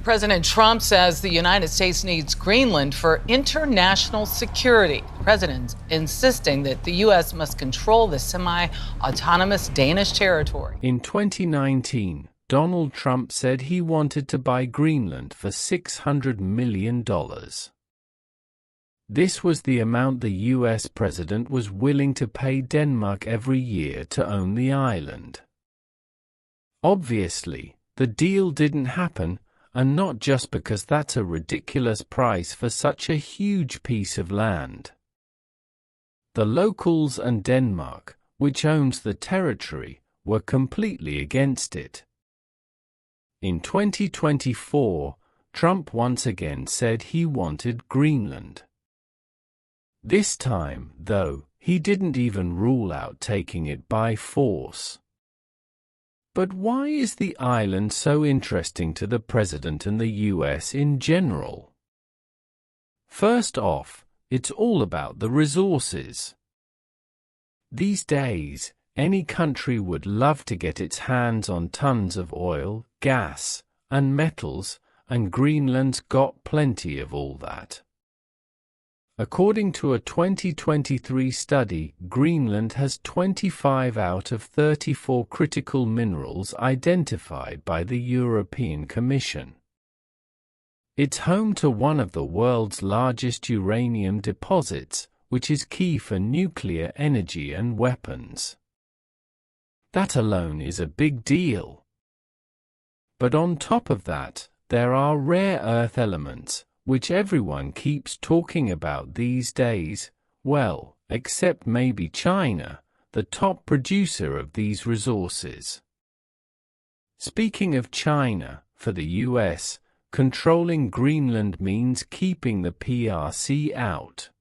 President Trump says the United States needs Greenland for international security. The president insisting that the U.S. must control the semi-autonomous Danish territory. In 2019, Donald Trump said he wanted to buy Greenland for $600 million. This was the amount the U.S. president was willing to pay Denmark every year to own the island. Obviously, the deal didn't happen, and not just because that's a ridiculous price for such a huge piece of land. The locals and Denmark, which owns the territory, were completely against it. In 2024, Trump once again said he wanted Greenland. This time, though, he didn't even rule out taking it by force. But why is the island so interesting to the president and the US in general? First off, it's all about the resources. These days, any country would love to get its hands on tons of oil, gas, and metals, and Greenland's got plenty of all that. According to a 2023 study, Greenland has 25 out of 34 critical minerals identified by the European Commission. It's home to one of the world's largest uranium deposits, which is key for nuclear energy and weapons. That alone is a big deal. But on top of that, there are rare earth elements, which everyone keeps talking about these days, well, except maybe China, the top producer of these resources. Speaking of China, for the US, controlling Greenland means keeping the PRC out.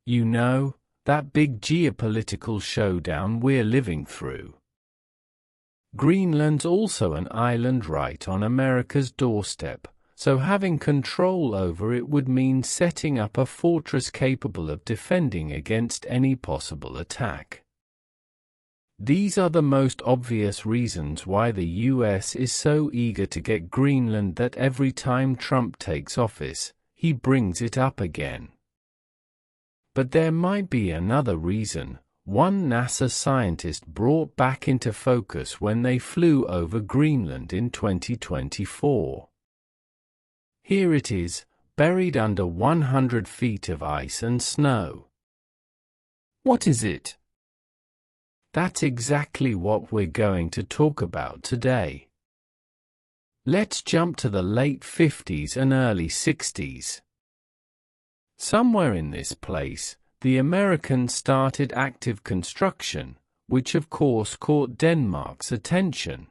You know, that big geopolitical showdown we're living through. Greenland's also an island right on America's doorstep, so having control over it would mean setting up a fortress capable of defending against any possible attack. These are the most obvious reasons why the US is so eager to get Greenland that every time Trump takes office, he brings it up again. But there might be another reason, one NASA scientist brought back into focus when they flew over Greenland in 2024. Here it is, buried under 100 feet of ice and snow. What is it? That's exactly what we're going to talk about today. Let's jump to the late 50s and early 60s. Somewhere in this place, the Americans started active construction, which of course caught Denmark's attention.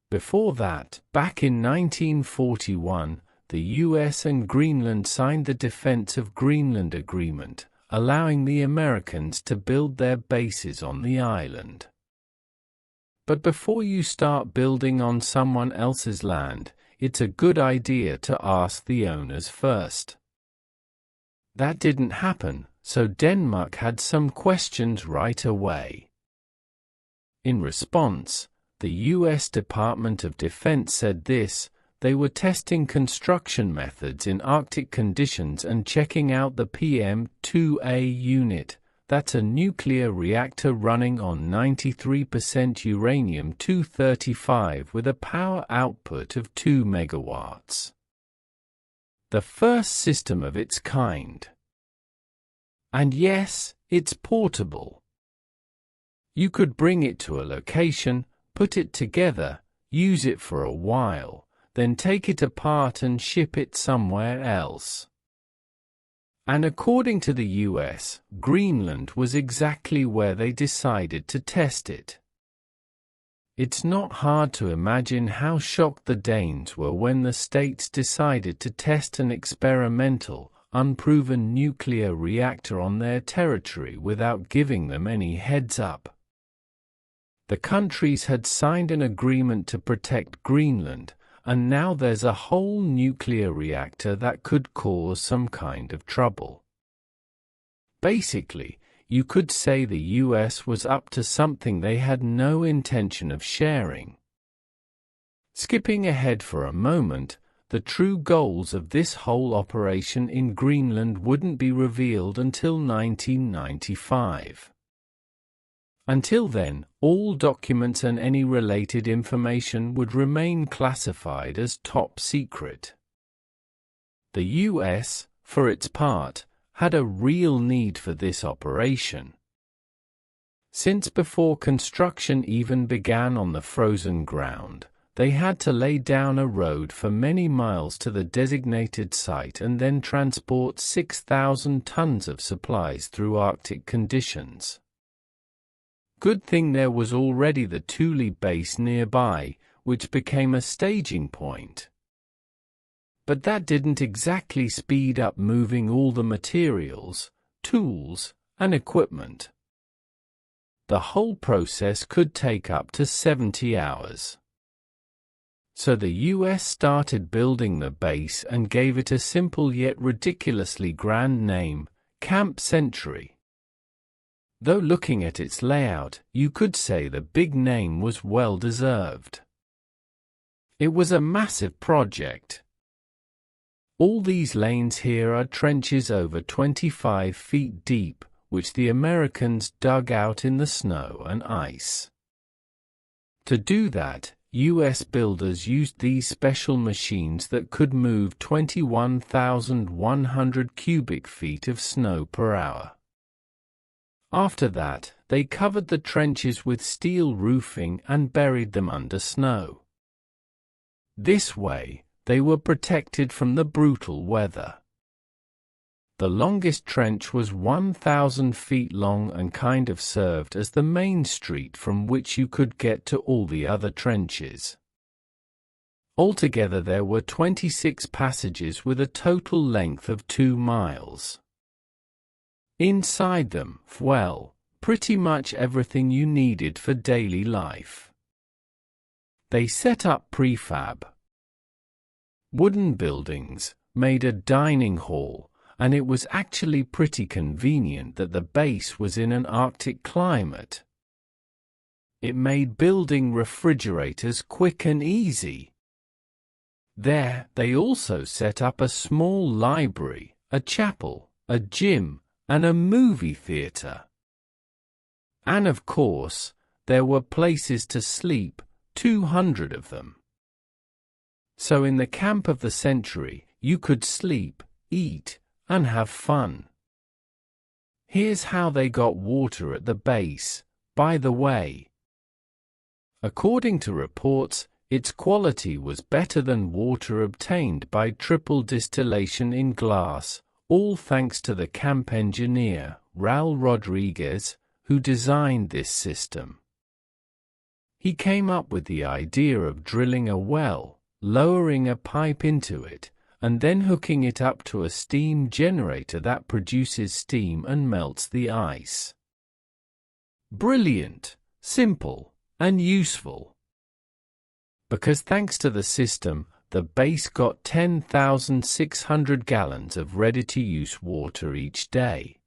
Before that, back in 1941, the US and Greenland signed the Defense of Greenland Agreement, allowing the Americans to build their bases on the island. But before you start building on someone else's land, it's a good idea to ask the owners first. That didn't happen, so Denmark had some questions right away. In response, the U.S. Department of Defense said this: they were testing construction methods in Arctic conditions and checking out the PM-2A unit, that's a nuclear reactor running on 93% uranium-235 with a power output of 2 megawatts. The first system of its kind. And yes, it's portable. You could bring it to a location, put it together, use it for a while, then take it apart and ship it somewhere else. And according to the US, Greenland was exactly where they decided to test it. It's not hard to imagine how shocked the Danes were when the States decided to test an experimental, unproven nuclear reactor on their territory without giving them any heads up. The countries had signed an agreement to protect Greenland, and now there's a whole nuclear reactor that could cause some kind of trouble. Basically, you could say the US was up to something they had no intention of sharing. Skipping ahead for a moment, the true goals of this whole operation in Greenland wouldn't be revealed until 1995. Until then, all documents and any related information would remain classified as top secret. The US, for its part, had a real need for this operation. Since before construction even began on the frozen ground, they had to lay down a road for many miles to the designated site and then transport 6,000 tons of supplies through Arctic conditions. Good thing there was already the Thule base nearby, which became a staging point. But that didn't exactly speed up moving all the materials, tools, and equipment. The whole process could take up to 70 hours. So the US started building the base and gave it a simple yet ridiculously grand name, Camp Century. Though looking at its layout, you could say the big name was well deserved. It was a massive project. All these lanes here are trenches over 25 feet deep, which the Americans dug out in the snow and ice. To do that, US builders used these special machines that could move 21,100 cubic feet of snow per hour. After that, they covered the trenches with steel roofing and buried them under snow. This way, they were protected from the brutal weather. The longest trench was 1,000 feet long and kind of served as the main street from which you could get to all the other trenches. Altogether there were 26 passages with a total length of 2 miles. Inside them, well, pretty much everything you needed for daily life. They set up prefab wooden buildings, made a dining hall, and it was actually pretty convenient that the base was in an Arctic climate. It made building refrigerators quick and easy. There, they also set up a small library, a chapel, a gym, and a movie theater. And of course, there were places to sleep, 200 of them. So in the camp of the century, you could sleep, eat, and have fun. Here's how they got water at the base, by the way. According to reports, its quality was better than water obtained by triple distillation in glass, all thanks to the camp engineer, Raul Rodriguez, who designed this system. He came up with the idea of drilling a well, lowering a pipe into it, and then hooking it up to a steam generator that produces steam and melts the ice. Brilliant, simple, and useful. Because thanks to the system, the base got 10,600 gallons of ready-to-use water each day.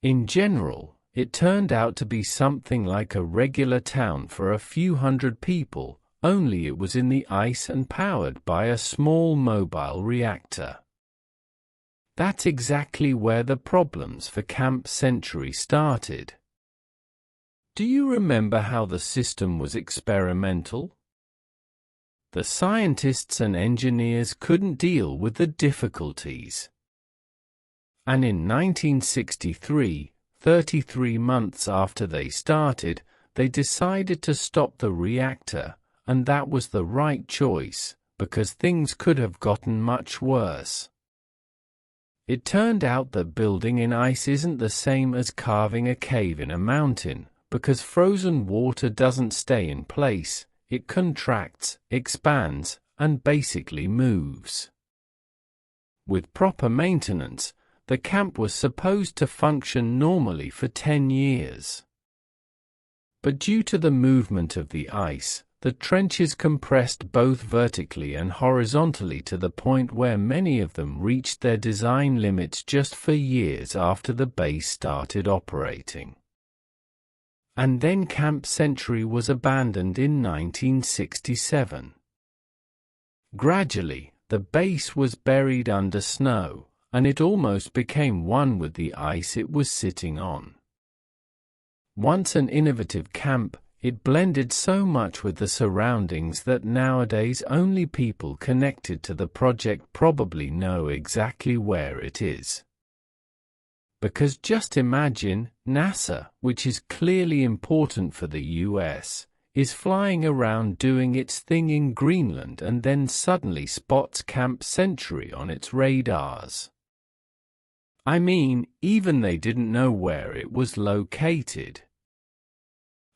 In general, it turned out to be something like a regular town for a few hundred people, only it was in the ice and powered by a small mobile reactor. That's exactly where the problems for Camp Century started. Do you remember how the system was experimental? The scientists and engineers couldn't deal with the difficulties. And in 1963, 33 months after they started, they decided to stop the reactor. And that was the right choice, because things could have gotten much worse. It turned out that building in ice isn't the same as carving a cave in a mountain, because frozen water doesn't stay in place, it contracts, expands, and basically moves. With proper maintenance, the camp was supposed to function normally for 10 years. But due to the movement of the ice, the trenches compressed both vertically and horizontally to the point where many of them reached their design limits just for years after the base started operating. And then Camp Century was abandoned in 1967. Gradually, the base was buried under snow, and it almost became one with the ice it was sitting on. Once an innovative camp, it blended so much with the surroundings that nowadays only people connected to the project probably know exactly where it is. Because just imagine, NASA, which is clearly important for the US, is flying around doing its thing in Greenland and then suddenly spots Camp Century on its radars. I mean, even they didn't know where it was located.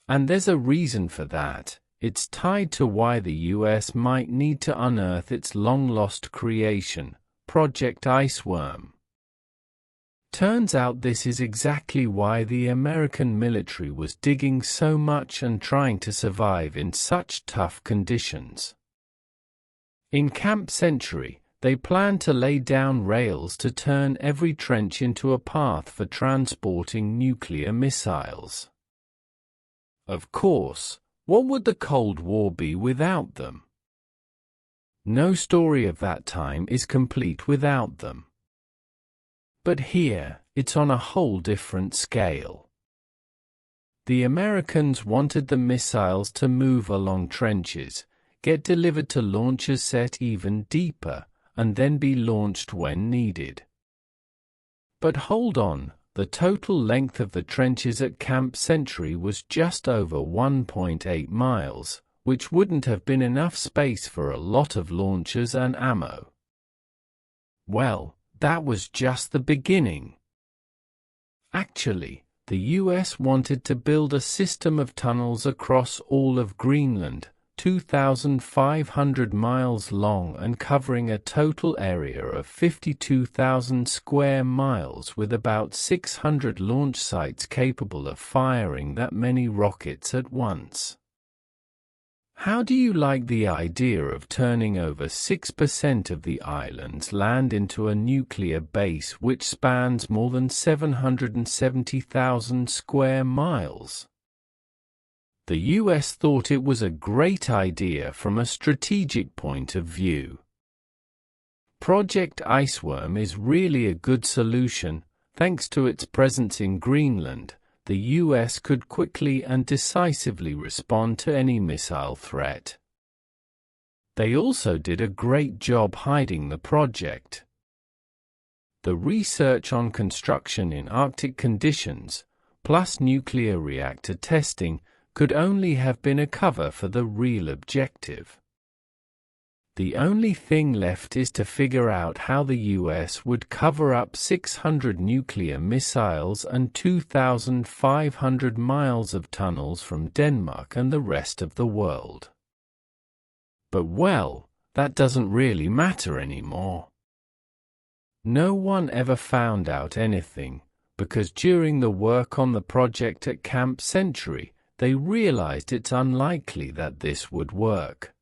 And there's a reason for that. It's tied to why the US might need to unearth its long-lost creation, Project Iceworm. Turns out this is exactly why the American military was digging so much and trying to survive in such tough conditions. In Camp Century, they planned to lay down rails to turn every trench into a path for transporting nuclear missiles. Of course, what would the Cold War be without them? No story of that time is complete without them. But here, it's on a whole different scale. The Americans wanted the missiles to move along trenches, get delivered to launchers set even deeper, and then be launched when needed. But hold on, the total length of the trenches at Camp Century was just over 1.8 miles, which wouldn't have been enough space for a lot of launchers and ammo. Well, that was just the beginning. Actually, the US wanted to build a system of tunnels across all of Greenland, 2,500 miles long and covering a total area of 52,000 square miles with about 600 launch sites capable of firing that many rockets at once. How do you like the idea of turning over 6% of the island's land into a nuclear base which spans more than 770,000 square miles? The US thought it was a great idea from a strategic point of view. Project Iceworm is really a good solution. Thanks to its presence in Greenland, the US could quickly and decisively respond to any missile threat. They also did a great job hiding the project. The research on construction in Arctic conditions, plus nuclear reactor testing, could only have been a cover for the real objective. The only thing left is to figure out how the US would cover up 600 nuclear missiles and 2,500 miles of tunnels from Denmark and the rest of the world. But well, that doesn't really matter anymore. No one ever found out anything, because during the work on the project at Camp Century, they realized it's unlikely that this would work.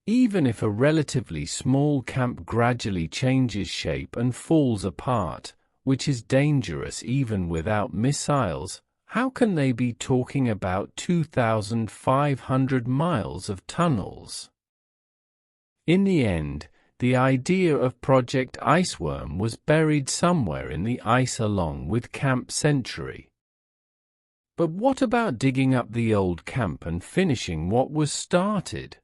Even if a relatively small camp gradually changes shape and falls apart, which is dangerous even without missiles, how can they be talking about 2,500 miles of tunnels? In the end, the idea of Project Iceworm was buried somewhere in the ice along with Camp Century. But what about digging up the old camp and finishing what was started?